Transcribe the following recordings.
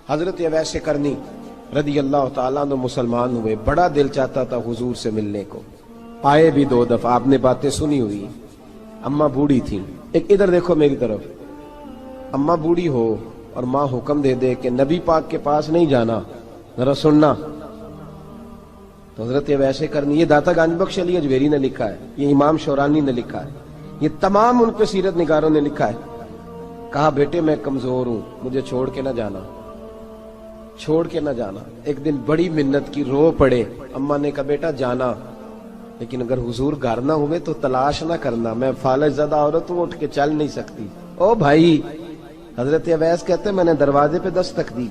حضرت اویس کرنی رضی اللہ تعالیٰ عنہ مسلمان ہوئے، بڑا دل چاہتا تھا حضور سے ملنے کو، آئے بھی 2 دفعہ، آپ نے باتیں سنی ہوئی۔ اماں بوڑھی تھی، ایک ادھر دیکھو میری طرف، اماں بوڑھی ہو اور ماں حکم دے دے کہ نبی پاک کے پاس نہیں جانا، ذرا سننا، تو حضرت اویس کرنی، یہ داتا گنج بخش علی اجویری نے لکھا ہے، یہ امام شورانی نے لکھا ہے، یہ تمام ان پہ سیرت نگاروں نے لکھا ہے، کہا بیٹے میں کمزور ہوں، مجھے چھوڑ کے نہ جانا، چھوڑ کے نہ جانا۔ ایک دن بڑی منت کی، رو پڑے، اماں نے کہا بیٹا جانا، لیکن اگر حضور گھر نہ ہوئے تو تلاش نہ کرنا، میں فالج زدہ عورت ہوں، اٹھ کے چل نہیں سکتی۔ او بھائی، حضرت اویس کہتے میں نے دروازے پہ دستک دی،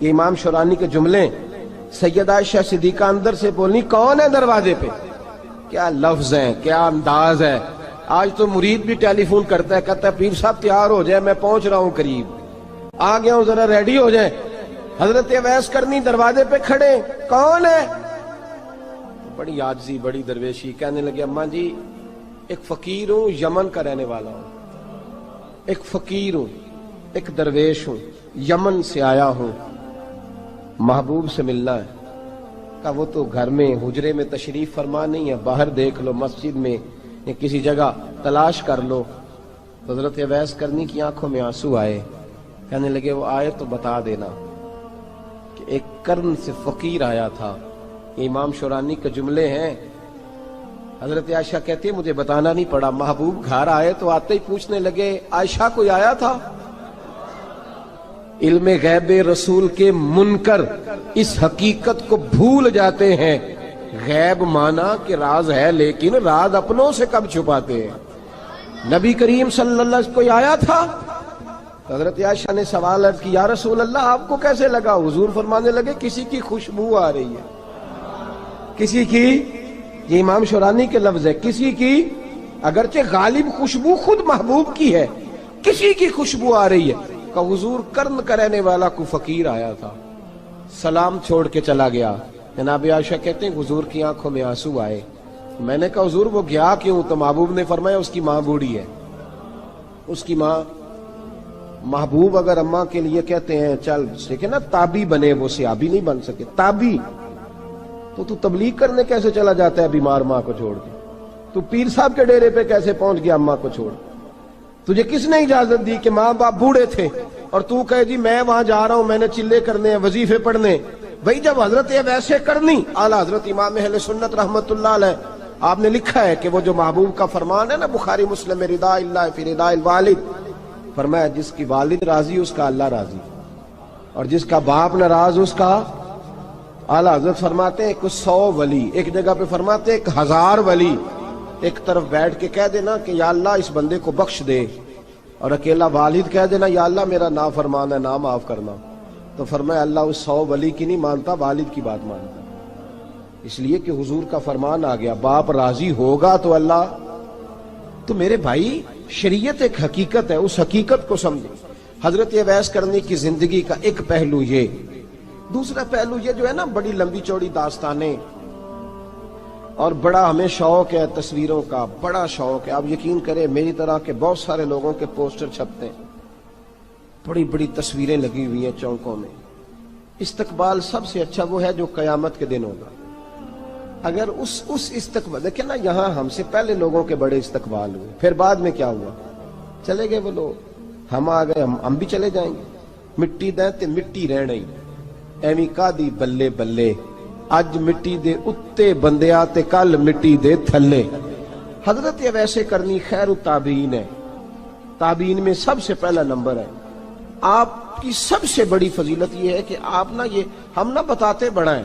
یہ امام شورانی کے جملے، سیدہ عائشہ صدیقہ اندر سے بولنی کون ہے دروازے پہ؟ کیا لفظ ہیں، کیا انداز ہے۔ آج تو مرید بھی ٹیلی فون کرتا ہے، کہتا ہے پیر صاحب تیار ہو جائے، میں پہنچ رہا ہوں، قریب آ گیا ہوں، ذرا ریڈی ہو جائیں۔ حضرت اویس کرنی دروازے پہ کھڑے، کون ہے؟ بڑی عاجزی، بڑی درویشی، کہنے لگے اماں جی ایک فقیر ہوں، یمن کا رہنے والا ہوں، ایک فقیر ہوں، ایک درویش ہوں، یمن سے آیا ہوں، محبوب سے ملنا ہے۔ کہا وہ تو گھر میں حجرے میں تشریف فرما نہیں ہے، باہر دیکھ لو، مسجد میں یا کسی جگہ تلاش کر لو۔ حضرت اویس کرنی کی آنکھوں میں آنسو آئے، کہنے لگے وہ آئے تو بتا دینا کہ ایک قرن سے فقیر آیا تھا۔ یہ امام شورانی کے جملے ہیں۔ حضرت عائشہ کہتی ہے مجھے بتانا نہیں پڑا، محبوب گھر آئے تو آتے ہی پوچھنے لگے عائشہ کوئی آیا تھا؟ علم غیب رسول کے منکر اس حقیقت کو بھول جاتے ہیں، غیب مانا کہ راز ہے لیکن راز اپنوں سے کب چھپاتے ہیں۔ نبی کریم صلی اللہ علیہ وسلم کوئی آیا تھا؟ حضرت عائشہ نے سوال عرض کی یا رسول اللہ آپ کو کیسے لگا؟ حضور فرمانے لگے کسی کی خوشبو آ رہی ہے، کسی کی، یہ امام شورانی کے لفظ ہے، کسی کی، اگرچہ غالب خوشبو خود محبوب کی ہے، کسی کی خوشبو آ رہی ہے۔ کہ حضور قرن کا رہنے والا کوئی فقیر آیا تھا، سلام چھوڑ کے چلا گیا۔ جناب عائشہ کہتے ہیں حضور کی آنکھوں میں آنسو آئے۔ میں نے کہا حضور وہ گیا کیوں؟ تو محبوب نے فرمایا اس کی ماں بوڑھی ہے، اس کی ماں۔ محبوب اگر اماں کے لیے کہتے ہیں چل دیکھیں نا تابی بنے، وہ صحابی نہیں بن سکے، تابی، تو تبلیغ کرنے کیسے چلا جاتا ہے بیمار ماں کو چھوڑ کے؟ تو پیر صاحب کے ڈیرے پہ کیسے پہنچ گیا اماں کو چھوڑ؟ تجھے کس نے اجازت دی کہ ماں باپ بوڑھے تھے اور تو کہے جی میں وہاں جا رہا ہوں، میں نے چلے کرنے ہیں، وظیفے پڑھنے؟ بھئی جب حضرت اویس کرنی اعلیٰ حضرت امام اہل سنت رحمت اللہ علیہ، آپ نے لکھا ہے کہ وہ جو محبوب کا فرمان ہے نا بخاری مسلم میں، رضا اللہ فی رضا الوالد، فرمایا جس کی والد راضی اس کا اللہ راضی، اور جس کا باپ ناراض اس کا، اعلیٰ حضرت فرماتے ہیں 100 ولی، ایک جگہ پہ فرماتے ہیں 1000 ولی ایک طرف بیٹھ کے کہہ دینا کہ یا اللہ اس بندے کو بخش دے، اور اکیلا والد کہہ دینا یا اللہ میرا نافرمان ہے، نہ معاف کرنا، تو فرمایا اللہ اس 100 ولی کی نہیں مانتا، والد کی بات مانتا، اس لیے کہ حضور کا فرمان آ گیا باپ راضی ہوگا تو اللہ۔ تو میرے بھائی شریعت ایک حقیقت ہے، اس حقیقت کو سمجھیں۔ حضرت اویس کرنی کی زندگی کا ایک پہلو یہ، دوسرا پہلو یہ جو ہے نا بڑی لمبی چوڑی داستانیں، اور بڑا ہمیں شوق ہے تصویروں کا، بڑا شوق ہے، آپ یقین کریں میری طرح کے بہت سارے لوگوں کے پوسٹر چھپتے ہیں، بڑی بڑی تصویریں لگی ہوئی ہیں چوکوں میں۔ استقبال سب سے اچھا وہ ہے جو قیامت کے دن ہوگا۔ اگر اس استقبال دیکھیں نا، یہاں ہم سے پہلے لوگوں کے بڑے استقبال ہوئے، پھر بعد میں کیا ہوا؟ چلے گئے وہ لوگ، ہم آ گئے، ہم بھی چلے جائیں گے۔ مٹی دیں تے مٹی رہنا ہی، ایویں کا دی بلے بلے، اج مٹی دے اتے بندیا تے کل مٹی دے تھلے۔ حضرت اویس کرنی خیر التابعین ہے، تابعین میں سب سے پہلا نمبر ہے۔ آپ کی سب سے بڑی فضیلت یہ ہے کہ آپ نا، یہ ہم نہ بتاتے بڑا ہیں،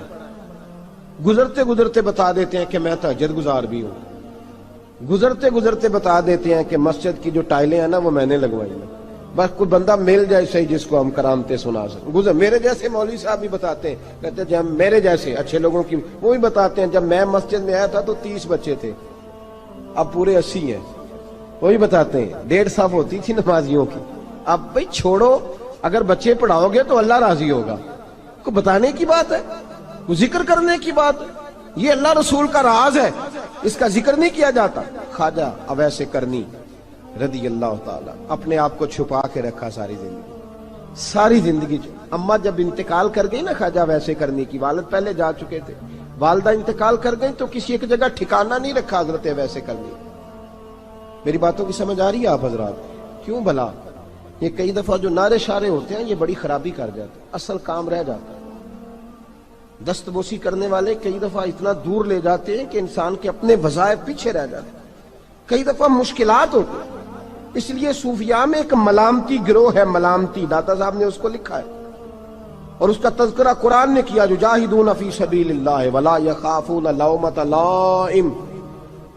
گزرتے گزرتے بتا دیتے ہیں کہ میں تہجد گزار بھی ہوں، گزرتے گزرتے بتا دیتے ہیں کہ مسجد کی جو ٹائلیں ہیں نا وہ میں نے لگوائی ہیں، بس کوئی بندہ مل جائے صحیح جس کو ہم کرامتیں سنا سکیں۔ میرے جیسے مولوی صاحب بھی بتاتے ہیں، کہتے ہیں جب میرے جیسے اچھے لوگوں کی، وہ بھی بتاتے ہیں جب میں مسجد میں آیا تھا تو 30 بچے تھے، اب پورے 80 ہیں، وہی بتاتے ہیں 1.5 صف ہوتی تھی نمازیوں کی، اب بھئی چھوڑو، اگر بچے پڑھاؤ گے تو اللہ راضی ہوگا، کوئی بتانے کی بات ہے، کوئی ذکر کرنے کی بات ہے، یہ اللہ رسول کا راز ہے، اس کا ذکر نہیں کیا جاتا۔ خواجہ اویس کرنی رضی اللہ تعالیٰ اپنے آپ کو چھپا کے رکھا ساری زندگی، ساری زندگی اما جب انتقال کر گئی نا خواجہ ویسے کرنے کی، والد پہلے جا چکے تھے، والدہ انتقال کر گئی تو کسی ایک جگہ ٹھکانہ نہیں رکھا حضرت ویسے کرنے۔ میری باتوں کی سمجھ آ رہی ہے آپ حضرات؟ کیوں بھلا یہ کئی دفعہ جو نعرے شارے ہوتے ہیں یہ بڑی خرابی کر جاتے ہیں، اصل کام رہ جاتا ہے۔ دست بوسی کرنے والے کئی دفعہ اتنا دور لے جاتے ہیں کہ انسان کے اپنے وظائف پیچھے رہ جاتے ہیں، کئی دفعہ مشکلات ہوتی ہیں۔ اس لیے صوفیاء میں ایک ملامتی گروہ ہے، ملامتی، داتا صاحب نے اس کو لکھا ہے اور اس کا تذکرہ قرآن نے کیا، یجاہدون فی سبیل اللہ ولا یخافون لومۃ لائم۔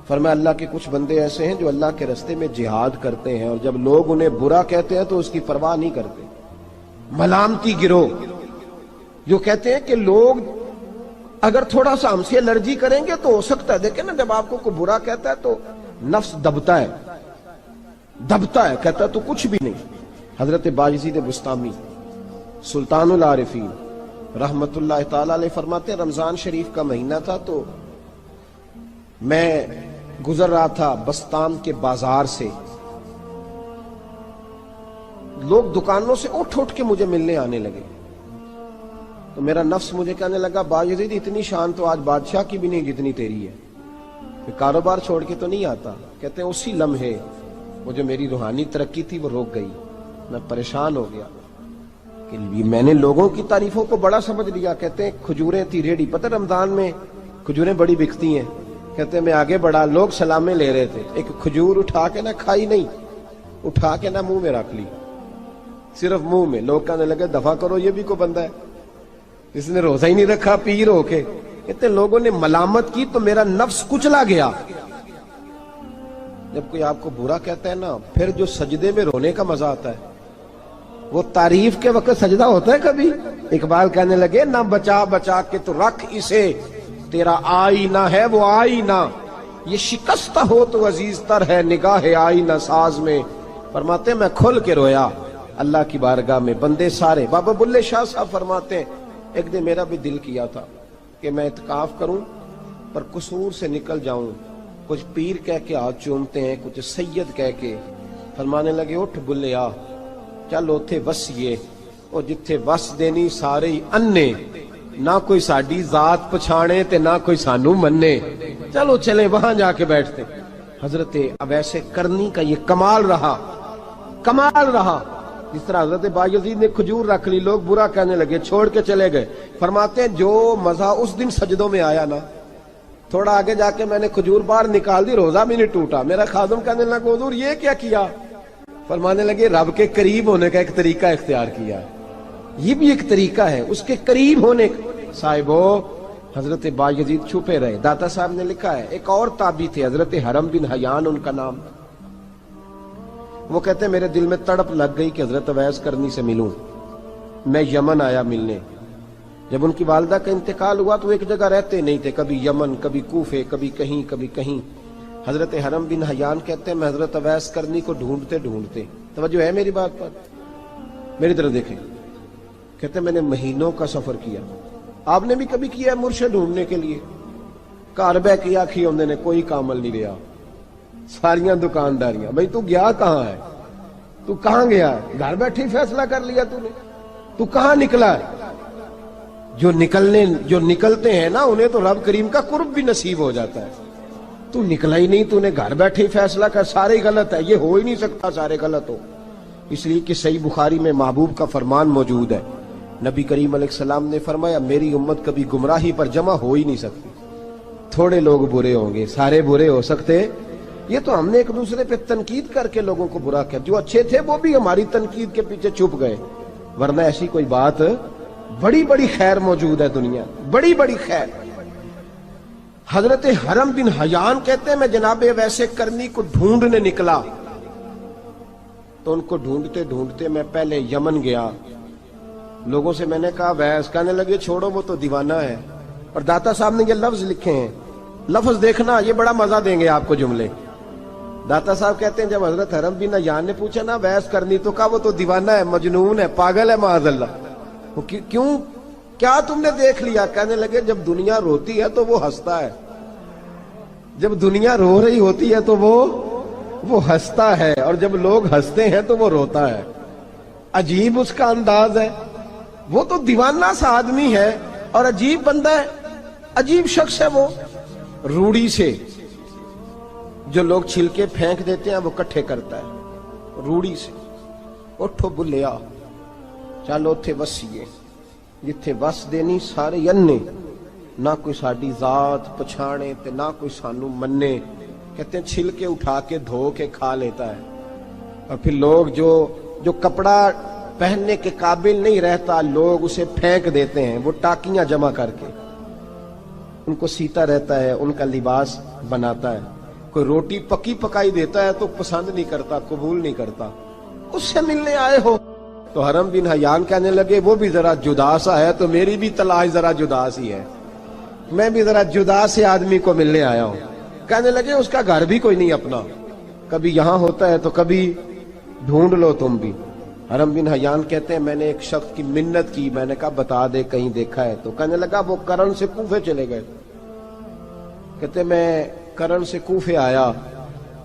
فرمایا اللہ کے کچھ بندے ایسے ہیں جو اللہ کے راستے میں جہاد کرتے ہیں اور جب لوگ انہیں برا کہتے ہیں تو اس کی پرواہ نہیں کرتے۔ ملامتی گروہ جو کہتے ہیں کہ لوگ اگر تھوڑا سا ہم سے الرجی کریں گے تو ہو سکتا ہے، دیکھیں نا جب آپ کو کوئی برا کہتا ہے تو نفس دبتا ہے، کہتا ہے تو کچھ بھی نہیں۔ حضرت بایزید بسطامی سلطان العارفین رحمت اللہ تعالی علیہ فرماتے ہیں رمضان شریف کا مہینہ تھا تو میں گزر رہا تھا بستان کے بازار سے، لوگ دکانوں سے اٹھ اٹھ کے مجھے ملنے آنے لگے تو میرا نفس مجھے کہنے لگا بایزید اتنی شان تو آج بادشاہ کی بھی نہیں جتنی تیری ہے، میں کاروبار چھوڑ کے تو نہیں آتا۔ کہتے ہیں اسی لمحے وہ جو میری روحانی ترقی تھی وہ روک گئی، میں پریشان ہو گیا کہ میں نے لوگوں کی تعریفوں کو بڑا سمجھ لیا۔ کہتے ہیں کھجوریں تھی ریڈی، پتہ رمضان میں کھجوریں بڑی بکتی ہیں، کہتے ہیں میں آگے بڑھا، لوگ سلامیں لے رہے تھے، ایک کھجور اٹھا کے نہ کھائی نہیں، اٹھا کے نہ منہ میں رکھ لی، صرف منہ میں۔ لوگ کہنے لگے دفع کرو یہ بھی کوئی بندہ ہے، اس نے روزہ ہی نہیں رکھا پیر ہو کے۔ کہتے لوگوں نے ملامت کی تو میرا نفس کچلا گیا۔ جب کوئی آپ کو برا کہتا ہے نا، پھر جو سجدے میں رونے کا مزہ آتا ہے وہ تعریف کے وقت سجدہ ہوتا ہے کبھی؟ اقبال کہنے لگے نہ بچا بچا کے تو رکھ اسے، تیرا آئینہ ہے وہ آئینہ، یہ شکستہ ہو تو عزیز تر ہے نگاہ آئینہ ساز میں۔ فرماتے میں کھل کے رویا اللہ کی بارگاہ میں، بندے سارے۔ بابا بلے شاہ صاحب فرماتے ہیں ایک دن میرا بھی دل کیا تھا کہ میں اعتکاف کروں پر قصور سے نکل جاؤں، کچھ پیر کہہ کے ہاتھ چومتے ہیں، کچھ سید کہہ کے۔ فرمانے لگے اٹھ بلیا چل اوتھے وسیے، اور جتھے وس دینی سارے ہی انے، نہ کوئی ساڈی ذات پچھانے تے نہ کوئی سانو مننے، چلو چلے وہاں جا کے بیٹھتے۔ حضرت اویس کرنی کا یہ کمال رہا، جس طرح حضرت بایزید نے کھجور رکھ لی، لوگ برا کہنے لگے، چھوڑ کے چلے گئے۔ فرماتے ہیں جو مزہ اس دن سجدوں میں آیا نا، تھوڑا آگے جا کے میں نے کھجور باہر نکال دی، روزہ بھی نہیں ٹوٹا۔ میرا خادم کہنے لگا حضور یہ کیا کیا؟ فرمانے لگے رب کے قریب ہونے کا ایک طریقہ اختیار کیا، یہ بھی ایک طریقہ ہے اس کے قریب ہونے کا۔ صاحبو حضرت بایزید چھپے رہے۔ داتا صاحب نے لکھا ہے ایک اور تابعی تھے حضرت حرم بن حیان ان کا نام، وہ کہتے ہیں میرے دل میں تڑپ لگ گئی کہ حضرت اویس کرنی سے ملوں۔ میں یمن آیا ملنے، جب ان کی والدہ کا انتقال ہوا تو ایک جگہ رہتے نہیں تھے، کبھی یمن، کبھی کوفے، کبھی کہیں۔ حضرت حرم بن حیان کہتے ہیں میں حضرت اویس کرنی کو ڈھونڈتے، توجہ ہے میری بات پر، میری طرف دیکھیں، کہتے ہیں میں نے مہینوں کا سفر کیا۔ آپ نے بھی کبھی کیا ہے مرشد ڈھونڈنے کے لیے؟ گھر بہ کے آکھی ہوندے نے کوئی کامل نہیں رہا، ساریاں دکانداریاں، بھئی تو گیا کہاں ہے؟ تو کہاں گیا ہے؟ گھر بیٹھے ہی فیصلہ کر لیا تو نے، تو کہاں نکلا ہے؟ جو نکلتے ہیں نا انہیں تو رب کریم کا قرب بھی نصیب ہو جاتا ہے۔ تو نکلا ہی نہیں، تو نے گھر بیٹھے ہی فیصلہ کر، سارے غلط ہے، یہ ہو ہی نہیں سکتا سارے غلط ہو۔ اس لیے کہ صحیح بخاری میں محبوب کا فرمان موجود ہے، نبی کریم علیہ السلام نے فرمایا میری امت کبھی گمراہی پر جمع ہو ہی نہیں سکتی، تھوڑے لوگ برے ہوں گے، سارے برے ہو سکتے۔ یہ تو ہم نے ایک دوسرے پہ تنقید کر کے لوگوں کو برا کیا، جو اچھے تھے وہ بھی ہماری تنقید کے پیچھے چھپ گئے، ورنہ ایسی کوئی بات، بڑی خیر موجود ہے دنیا، بڑی خیر۔ حضرت حرم بن حیان کہتے ہیں میں جناب ویسے کرنی کو ڈھونڈنے نکلا تو ان کو ڈھونڈتے میں پہلے یمن گیا، لوگوں سے میں نے کہا ویس، کہنے لگے چھوڑو وہ تو دیوانہ ہے۔ اور داتا صاحب نے یہ لفظ لکھے ہیں، لفظ دیکھنا یہ بڑا مزہ دیں گے آپ کو جملے۔ داتا صاحب کہتے ہیں جب حضرت حرم بن حیان نے پوچھا نا ویس کرنی، تو کہا وہ تو دیوانہ ہے، مجنون ہے، پاگل ہے معاذ اللہ۔ کیوں؟ کیا تم نے دیکھ لیا؟ کہنے لگے جب دنیا روتی ہے تو وہ ہنستا ہے، جب دنیا رو رہی ہوتی ہے تو وہ ہنستا ہے، اور جب لوگ ہنستے ہیں تو وہ روتا ہے۔ عجیب اس کا انداز ہے، وہ تو دیوانہ سا آدمی ہے اور عجیب بندہ ہے، عجیب شخص ہے وہ۔ روڑی سے جو لوگ چھلکے پھینک دیتے ہیں وہ کٹھے کرتا ہے، روڑی سے۔ اٹھو بلیا چلو اتھے وسیے جتھے وس دینی سارے ینے، نہ کوئی ساڈی ذات پچھانے تے نہ کوئی سانو منے۔ کہتے ہیں چھلکے اٹھا کے دھو کے کھا لیتا ہے، اور پھر لوگ جو کپڑا پہننے کے قابل نہیں رہتا لوگ اسے پھینک دیتے ہیں، وہ ٹاکیاں جمع کر کے ان کو سیتا رہتا ہے، ان کا لباس بناتا ہے۔ کوئی روٹی پکی پکائی دیتا ہے تو پسند نہیں کرتا، قبول نہیں کرتا، اس سے ملنے آئے ہو۔ تو حرم بن حیان کہنے لگے وہ بھی ذرا جدا سا ہے تو میری بھی تلاش ذرا جدا سی ہے، میں بھی ذرا جدا سے آدمی کو ملنے آیا ہوں۔ کہنے لگے اس کا گھر بھی کوئی نہیں اپنا، کبھی یہاں ہوتا ہے تو کبھی ڈھونڈ لو تم بھی۔ حرم بن حیان کہتے ہیں میں نے ایک شخص کی منت کی، میں نے کہا بتا دے کہیں دیکھا ہے تو۔ کہنے لگا وہ کرن سے کوفے چلے گئے۔ کہتے میں کرن سے کوفے آیا،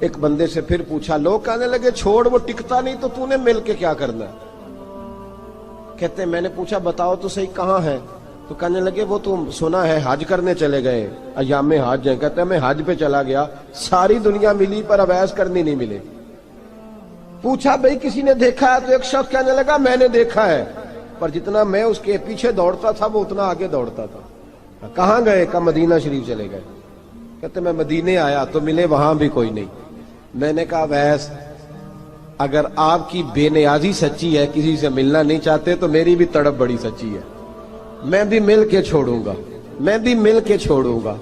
ایک بندے سے پھر پوچھا، لوگ کہنے لگے چھوڑ وہ ٹکتا نہیں تو تو نے مل کے کیا کرنا ہے۔ کہتے میں نے پوچھا بتاؤ تو صحیح کہاں ہے، تو کہنے لگے وہ تو سنا ہے حج کرنے چلے گئے، ایام حج ہیں۔ کہتے ہیں میں حج پہ چلا گیا، ساری دنیا ملی پر اویس کرنی نہیں ملے۔ پوچھا بھئی کسی نے دیکھا ہے تو ایک شخص کہنے لگا میں نے دیکھا ہے، پر جتنا میں اس کے پیچھے دوڑتا تھا وہ اتنا آگے دوڑتا تھا۔ کہاں گئے؟ کہ مدینہ شریف چلے گئے۔ کہتے میں مدینے آیا تو ملے وہاں بھی کوئی نہیں۔ میں نے کہا ویس اگر آپ کی بے نیازی سچی ہے، کسی سے ملنا نہیں چاہتے، تو میری بھی تڑپ بڑی سچی ہے، میں بھی مل کے چھوڑوں گا، میں بھی مل کے چھوڑوں گا۔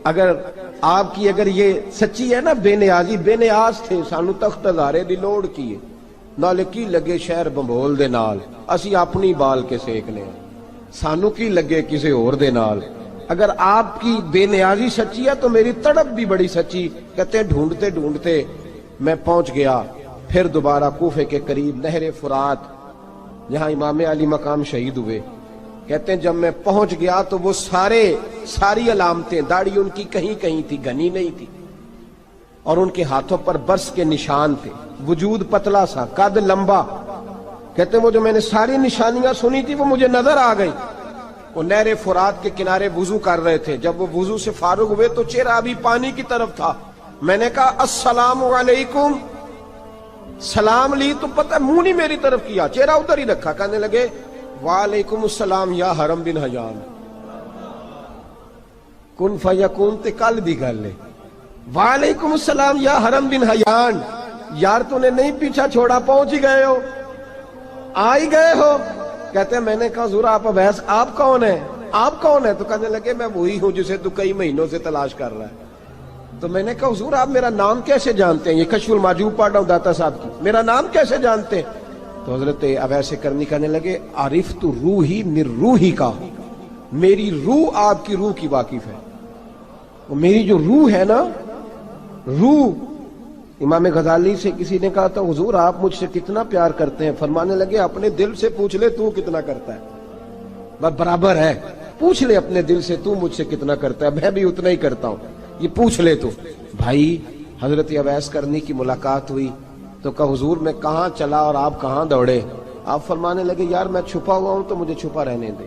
اگر آپ کی اگر یہ سچی ہے نا بے نیازی، بے نیاز تھے، سانو تخت ہزارے دی لوڑ کیے نالے کی لگے شہر بمبول دے نال، اسی اپنی بال کے سیکنے ہیں، سانو کی لگے کسی اور دے نال۔ اگر آپ کی بے نیازی سچی ہے تو میری تڑپ بھی بڑی سچی۔ کہتے ہیں ڈھونڈتے ڈھونڈتے میں پہنچ گیا پھر دوبارہ کوفے کے قریب نہر فرات جہاں امام علی مقام شہید ہوئے۔ کہتے ہیں جب میں پہنچ گیا تو وہ ساری علامتیں، داڑھی ان کی کہیں کہیں تھی، گھنی نہیں تھی، اور ان کے ہاتھوں پر برس کے نشان تھے، وجود پتلا سا، قد لمبا۔ کہتے ہیں وہ جو میں نے ساری نشانیاں سنی تھی وہ مجھے نظر آ گئی۔ وہ نہر فرات کے کنارے وضو کر رہے تھے، جب وہ وضو سے فارغ ہوئے تو چہرہ ابھی پانی کی طرف تھا۔ میں نے کہا السلام علیکم، سلام لی تو پتہ منہ نہیں میری طرف کیا، چہرہ ادھر ہی رکھا۔ کہنے لگے وعلیکم السلام یا حرم بن حیان، کن فیکون تے کل دی گل ہے۔ وعلیکم السلام یا حرم بن حیان، یار تو نے نہیں پیچھا چھوڑا، پہنچ ہی گئے ہو، آ ہی گئے ہو۔ کہتے ہیں میں نے کہا حضور آپ اویس آپ کون ہیں، آپ کون ہیں؟ تو کہنے لگے میں وہی ہوں جسے تو کئی مہینوں سے تلاش کر رہا ہے۔ تو میں نے کہا حضور آپ میرا نام کیسے جانتے ہیں؟ یہ کشف المحجوب پڑھ رہا ہوں داتا صاحب کی، میرا نام کیسے جانتے ہیں؟ تو حضرت اویس کرنی کہنے لگے عرفت روحی من روحی کا، میری روح آپ کی روح کی واقف ہے۔ وہ میری جو روح ہے نا، روح، امام غزالی سے کسی نے کہا تھا حضور آپ مجھ سے کتنا پیار کرتے ہیں؟ فرمانے لگے اپنے دل سے پوچھ لے تو کتنا کرتا ہے، برابر ہے، پوچھ لے اپنے دل سے تو مجھ سے کتنا کرتا ہے، میں بھی اتنا ہی کرتا ہوں، یہ پوچھ لے تو۔ بھائی حضرت اویس کرنی کی ملاقات ہوئی تو کہا حضور میں کہاں چلا اور آپ کہاں دوڑے؟ آپ فرمانے لگے یار میں چھپا ہوا ہوں تو مجھے چھپا رہنے دے،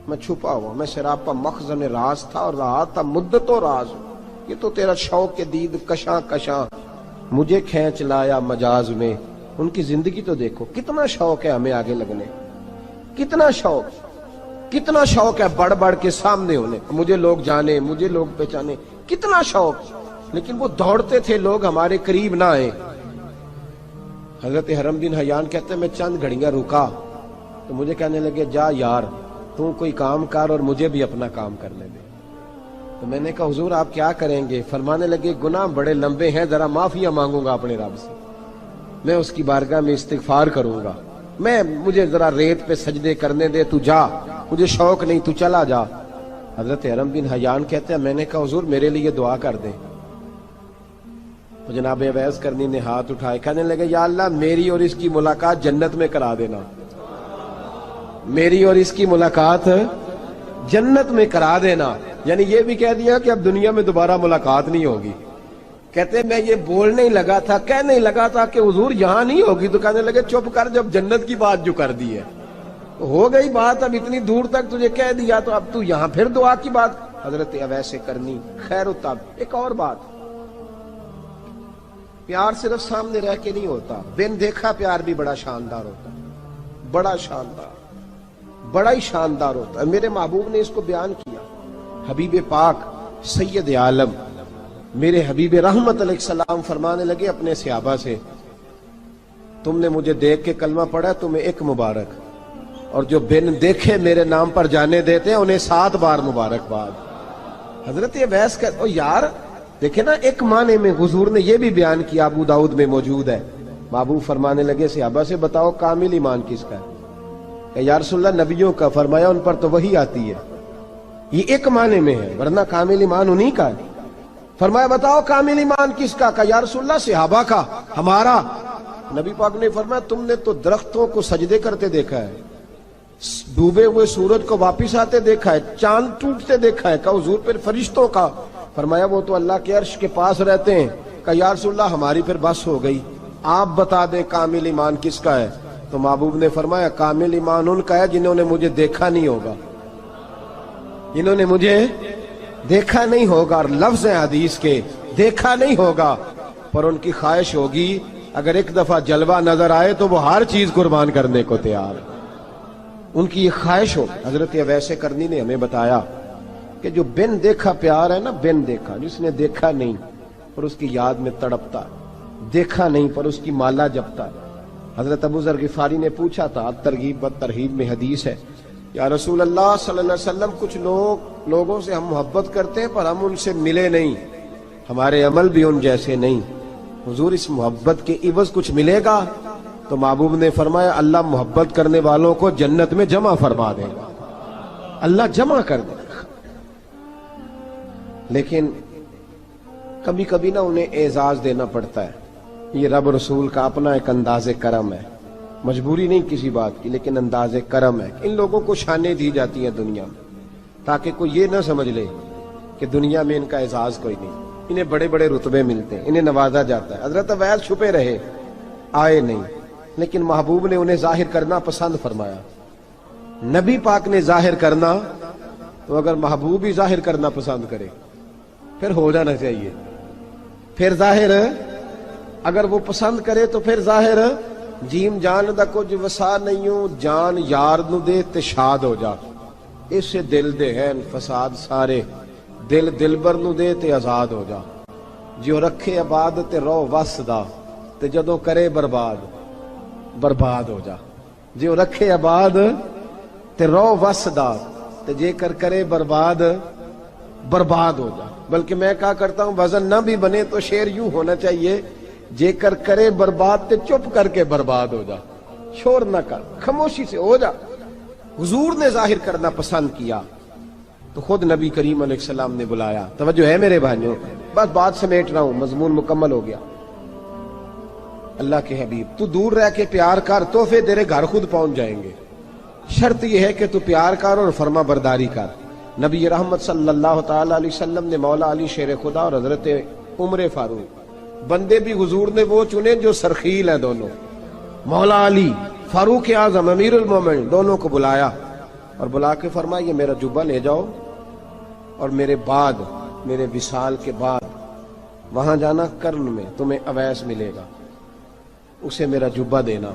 میں چھپا ہوا، میں سراپا مخزن راز تھا اور رہا تھا مدت و راز۔ یہ تو تیرا شوق کے دید کشاں کشاں مجھے کھینچ لایا مجاز میں۔ ان کی زندگی تو دیکھو، کتنا شوق ہے ہمیں آگے لگنے، کتنا شوق ہے بڑھ بڑھ کے سامنے ہونے، مجھے لوگ جانے، مجھے لوگ پہچانے، کتنا شوق، لیکن وہ دوڑتے تھے لوگ ہمارے قریب نہ آئے۔ حضرت حرم بن حیان کہتے ہیں میں چند گھڑیاں رکا تو مجھے کہنے لگے جا یار تو کوئی کام کر اور مجھے بھی اپنا کام کرنے دے۔ تو میں نے کہا حضور آپ کیا کریں گے؟ فرمانے لگے گناہ بڑے لمبے ہیں، ذرا معافیاں مانگوں گا اپنے رب سے، میں اس کی بارگاہ میں استغفار کروں گا، مجھے ذرا ریت پہ سجدے کرنے دے، تو جا، مجھے شوق نہیں، تو چلا جا۔ حضرت حرم بن حیان کہتے ہیں میں نے کہا حضور میرے لیے دعا کر دیں۔ تو جناب اویس کرنی نے ہاتھ اٹھائے، کہنے لگے یا اللہ میری اور اس کی ملاقات جنت میں کرا دینا، میری اور اس کی ملاقات جنت میں کرا دینا۔ یعنی یہ بھی کہہ دیا کہ اب دنیا میں دوبارہ ملاقات نہیں ہوگی، کہتے میں یہ بولنے ہی لگا تھا، کہنے ہی لگا تھا کہ حضور یہاں نہیں ہوگی، تو کہنے لگے چپ کر، جب جنت کی بات جو کر دی ہے ہو گئی بات، اب اتنی دور تک تجھے کہہ دیا تو اب تو یہاں پھر دعا کی بات۔ حضرت اویس کرنی خیر التاب۔ ایک اور بات، پیار صرف سامنے رہ کے نہیں ہوتا، بن دیکھا پیار بھی بڑا شاندار ہوتا ہے، بڑا شاندار، بڑا ہی شاندار ہوتا ہے۔ میرے محبوب نے اس کو بیان کیا، حبیب پاک سید عالم میرے حبیب رحمت علیہ السلام فرمانے لگے اپنے صحابہ سے، تم نے مجھے دیکھ کے کلمہ پڑھا، تمہیں ایک مبارک، اور جو بن دیکھے میرے نام پر جانے دیتے ہیں انہیں 7 بار مبارکباد۔ حضرت اویس کا یار دیکھیں نا، ایک معنی میں حضور نے یہ بھی بیان کیا، ابو داؤد میں موجود ہے۔ محبوب فرمانے لگے صحابہ سے، بتاؤ کامل ایمان کس کا ہے؟ کہ یا رسول اللہ نبیوں کا۔ فرمایا ان پر تو وہی آتی ہے، یہ ایک معنی میں ہے، ورنہ کامل ایمان انہی کا ہے۔ فرمایا بتاؤ کامل ایمان کس کا؟ کہ یا رسول اللہ صحابہ کا، ہمارا۔ نبی پاک نے فرمایا تم نے تو درختوں کو سجدے کرتے دیکھا ہے، ڈوبے ہوئے سورج کو واپس آتے دیکھا ہے، چاند ٹوٹتے دیکھا ہے۔ کہ حضور پھر فرشتوں کا؟ فرمایا وہ تو اللہ کے عرش کے پاس رہتے ہیں۔ کہ یا رسول اللہ ہماری پھر بس ہو گئی، آپ بتا دیں کامل ایمان کس کا ہے؟ تو محبوب نے فرمایا کامل ایمان ان کا ہے جنہوں نے مجھے دیکھا نہیں ہوگا، جنہوں نے مجھے دیکھا نہیں ہوگا، اور لفظ ہیں حدیث کے، دیکھا نہیں ہوگا پر ان کی خواہش ہوگی اگر ایک دفعہ جلوہ نظر آئے تو وہ ہر چیز قربان کرنے کو تیار، ان کی یہ خواہش ہو۔ حضرت اویس کرنی نے ہمیں بتایا کہ جو بن دیکھا پیار ہے نا، بن دیکھا، جس نے دیکھا نہیں پر اس کی یاد میں تڑپتا، دیکھا نہیں پر اس کی مالا جپتا۔ حضرت ابو ذر غفاری نے پوچھا تھا، ترغیب و ترہیب میں حدیث ہے، یا رسول اللہ صلی اللہ علیہ وسلم کچھ لوگوں سے ہم محبت کرتے ہیں پر ہم ان سے ملے نہیں، ہمارے عمل بھی ان جیسے نہیں، حضور اس محبت کے عوض کچھ ملے گا؟ تو محبوب نے فرمایا اللہ محبت کرنے والوں کو جنت میں جمع فرما دے گا، اللہ جمع کر دے گا۔ لیکن کبھی کبھی نا انہیں اعزاز دینا پڑتا ہے، یہ رب رسول کا اپنا ایک انداز کرم ہے، مجبوری نہیں کسی بات کی، لیکن انداز کرم ہے۔ ان لوگوں کو شانیں دی جاتی ہیں دنیا میں تاکہ کوئی یہ نہ سمجھ لے کہ دنیا میں ان کا اعزاز کوئی نہیں، انہیں بڑے بڑے رتبے ملتے ہیں، انہیں نوازا جاتا ہے۔ حضرت اویس چھپے رہے، آئے نہیں، لیکن محبوب نے انہیں ظاہر کرنا پسند فرمایا۔ نبی پاک نے ظاہر کرنا، تو اگر محبوب ہی ظاہر کرنا پسند کرے پھر ہو جانا چاہیے، پھر ظاہر اگر وہ پسند کرے تو پھر ظاہر جیم جان دا کچھ وسا نہیں ہوں، جان یار نو دے تے شاد ہو جا، اس سے دل دے ہیں فساد سارے، دل دلبر نو دے تے آزاد ہو جا، جو رکھے آباد تے رو وس دا تے جدوں کرے برباد برباد ہو جا، جو رکھے آباد تے رو وس دا تے جے کر کرے برباد برباد ہو جا۔ بلکہ میں کہا کرتا ہوں وزن نہ بھی بنے تو شعر یوں ہونا چاہیے، جے کر کرے برباد تے چپ کر کے برباد ہو جا، شور نہ کر، خاموشی سے ہو جا۔ حضور نے ظاہر کرنا پسند کیا تو خود نبی کریم علیہ السلام نے بلایا۔ توجہ ہے میرے بھائیوں، بس بات سمیٹ رہا ہوں، مضمون مکمل ہو گیا۔ اللہ کے حبیب تو دور رہ کے پیار کر، تحفے تیرے گھر خود پہنچ جائیں گے، شرط یہ ہے کہ تو پیار کر اور فرما برداری کر۔ نبی رحمت صلی اللہ تعالی علیہ وسلم نے مولا علی شیر خدا اور حضرت عمر فاروق، بندے بھی حضور نے وہ چنے جو سرخیل ہیں دونوں، مولا علی فاروق اعظم امیر المومنین، دونوں کو بلایا اور بلا کے فرمایا یہ میرا جبہ لے جاؤ اور میرے بعد، میرے وصال کے بعد وہاں جانا کرن میں تمہیں اویس ملے گا، اسے میرا جبہ دینا۔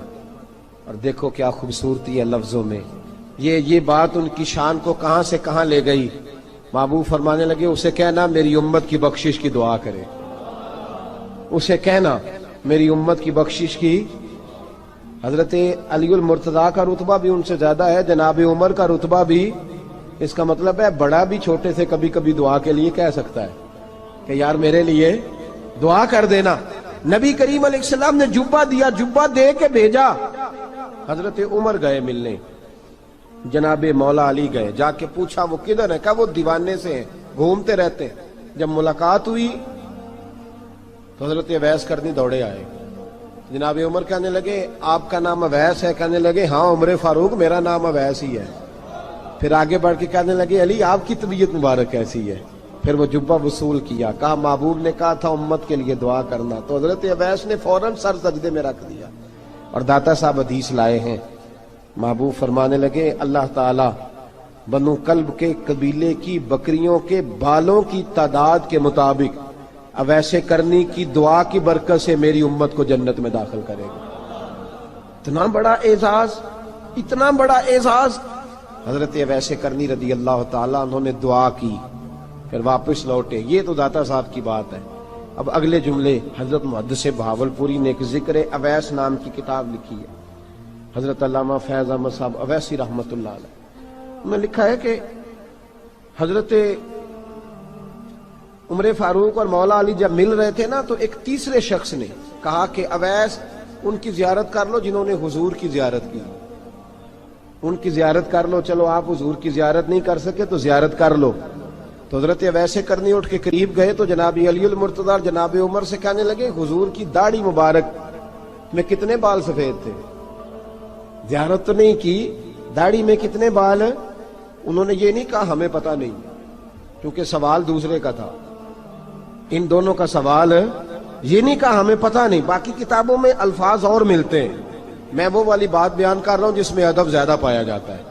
اور دیکھو کیا خوبصورتی ہے لفظوں میں، یہ بات ان کی شان کو کہاں سے کہاں لے گئی۔ محبوب فرمانے لگے اسے کہنا میری امت کی بخشش کی دعا کرے، اسے کہنا میری امت کی بخشش کی۔ حضرت علی المرتضیٰ کا رتبہ بھی ان سے زیادہ ہے، جناب عمر کا رتبہ بھی، اس کا مطلب ہے بڑا بھی چھوٹے سے کبھی کبھی دعا کے لیے کہہ سکتا ہے کہ یار میرے لیے دعا کر دینا۔ نبی کریم علیہ السلام نے جبہ دیا، جبہ دے کے بھیجا۔ حضرت عمر گئے ملنے، جناب مولا علی گئے، جا کے پوچھا وہ کدھر ہے؟ کہا وہ دیوانے سے ہیں، گھومتے رہتے ہیں۔ جب ملاقات ہوئی تو حضرت اویس کرنی دوڑے آئے، جناب عمر کہنے لگے آپ کا نام اویس ہے؟ کہنے لگے ہاں عمر فاروق میرا نام اویس ہی ہے۔ پھر آگے بڑھ کے کہنے لگے علی آپ کی طبیعت مبارک کیسی ہے؟ پھر وہ جبہ وصول کیا، کہا محبوب نے کہا تھا امت کے لیے دعا کرنا، تو حضرت اویس نے فوراً سر سجدے میں رکھ دیا۔ اور داتا صاحب حدیث لائے ہیں، محبوب فرمانے لگے اللہ تعالی بنو کلب کے قبیلے کی بکریوں کے بالوں کی تعداد کے مطابق اویس کرنی کی دعا کی برکت سے میری امت کو جنت میں داخل کرے گا۔ اتنا بڑا اعزاز، اتنا بڑا اعزاز۔ حضرت اویس کرنی رضی اللہ تعالیٰ انہوں نے دعا کی، پھر واپس لوٹے۔ یہ تو داتا صاحب کی بات ہے۔ اب اگلے جملے حضرت محدث بہاولپوری نے ایک ذکر اویس نام کی کتاب لکھی ہے، حضرت علامہ فیض احمد صاحب اویسی رحمۃ اللہ علیہ۔ انہوں نے لکھا ہے کہ حضرت عمر فاروق اور مولا علی جب مل رہے تھے نا، تو ایک تیسرے شخص نے کہا کہ اویس ان کی زیارت کر لو جنہوں نے حضور کی زیارت کی، ان کی زیارت کر لو، چلو آپ حضور کی زیارت نہیں کر سکے تو زیارت کر لو۔ تو حضرت اویس کرنی اٹھ کے قریب گئے تو جناب علی المرتضی اور جناب عمر سے کہنے لگے حضور کی داڑھی مبارک میں کتنے بال سفید تھے؟ زیارت تو نہیں کی، داڑھی میں کتنے بال ہیں؟ انہوں نے یہ نہیں کہا ہمیں پتہ نہیں، کیونکہ سوال دوسرے کا تھا، ان دونوں کا سوال یہ نہیں کہا ہمیں پتہ نہیں۔ باقی کتابوں میں الفاظ اور ملتے ہیں، میں وہ والی بات بیان کر رہا ہوں جس میں ادب زیادہ پایا جاتا ہے۔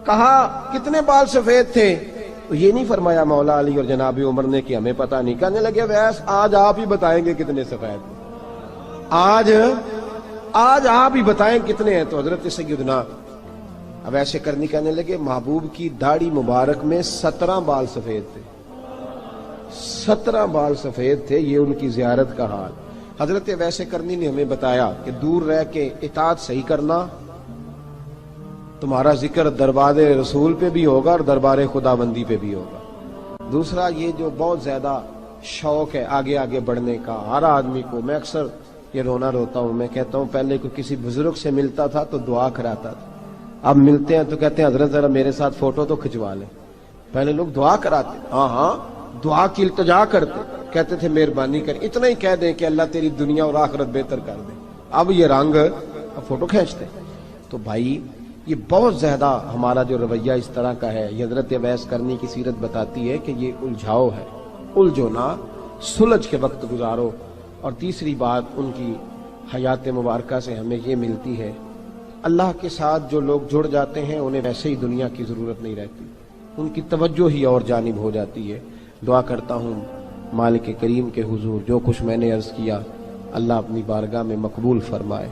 کہا کتنے بال سفید تھے؟ تو یہ نہیں فرمایا مولا علی اور جناب عمر نے کہ ہمیں پتہ نہیں۔ کہنے لگے ویس آج آپ ہی بتائیں گے کتنے سفید ہیں، آج آپ ہی بتائیں کتنے ہیں۔ تو حضرت سیدنا اویس کرنی کہنے لگے محبوب کی داڑھی مبارک میں 17 بال سفید تھے، 17 بال سفید تھے، یہ ان کی زیارت کا حال۔ حضرت اویس کرنی نے ہمیں بتایا کہ دور رہ کے اطاعت صحیح کرنا، تمہارا ذکر دربار رسول پہ بھی ہوگا اور دربار خدا بندی پہ بھی ہوگا۔ دوسرا یہ جو بہت زیادہ شوق ہے آگے آگے بڑھنے کا ہر آدمی کو، میں اکثر یہ روتا ہوں، میں کہتا ہوں پہلے کوئی کسی بزرگ سے ملتا تھا تو دعا کراتا تھا، اب ملتے ہیں تو کہتے ہیں حضرت ذرا میرے ساتھ فوٹو تو کھنچوا لیں۔ پہلے لوگ دعا کراتے، ہاں دعا کی التجا کرتے، کہتے تھے مہربانی کر، اتنا ہی کہہ دیں کہ اللہ تیری دنیا اور آخرت بہتر کر دے، اب یہ رنگ اب فوٹو کھینچتے۔ تو بھائی یہ بہت زیادہ ہمارا جو رویہ اس طرح کا ہے، یہ حضرت اویس کرنی کی سیرت بتاتی ہے کہ یہ الجھاؤ ہے، الجھو نہ، سلجھ کے وقت گزارو۔ اور تیسری بات ان کی حیات مبارکہ سے ہمیں یہ ملتی ہے، اللہ کے ساتھ جو لوگ جڑ جاتے ہیں انہیں ویسے ہی دنیا کی ضرورت نہیں رہتی، ان کی توجہ ہی اور جانب ہو جاتی ہے۔ دعا کرتا ہوں مالک کریم کے حضور جو کچھ میں نے عرض کیا اللہ اپنی بارگاہ میں مقبول فرمائے۔